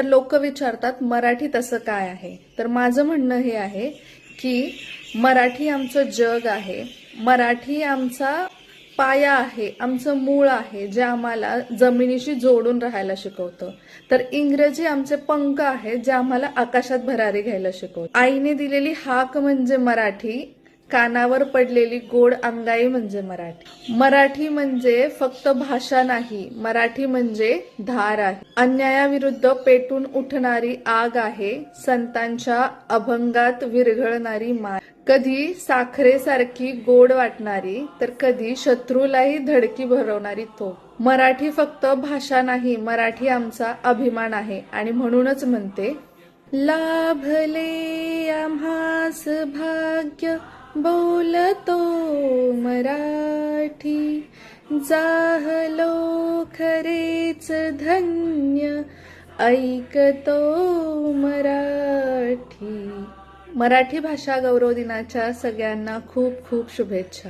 तर लोक विचारतात मराठी तसं काय आहे, तर माझं म्हणणं हे आहे की मराठी आमचं जग आहे, मराठी आमचा पाया आहे, आमचं मूळ आहे, जे आम्हाला जमिनीशी जोडून राहायला शिकवतं. तर इंग्रजी आमचे पंख आहे, जे आम्हाला आकाशात भरारी घ्यायला शिकवतं. आईने दिलेली हाक म्हणजे मराठी, कानावर पडलेली गोड अंगाई म्हणजे मराठी. मराठी म्हणजे फक्त भाषा नाही, मराठी म्हणजे धार आहे. अन्यायाविरुद्ध पेटून उठणारी आग आहे, संतांच्या अभंगात विरघळणारी माय. कधी साखरेसारखी गोड वाटणारी, तर कधी शत्रूलाही धडकी भरवणारी तो. मराठी फक्त भाषा नाही, मराठी आमचा अभिमान आहे. आणि म्हणूनच म्हणते, लाभले आम्हास भाग्य बोलतो मराठी, जाहलो खरेच धन्य ऐकतो मराठी. मराठी भाषा गौरव दिनाच्या सगळ्यांना खूप खूप शुभेच्छा.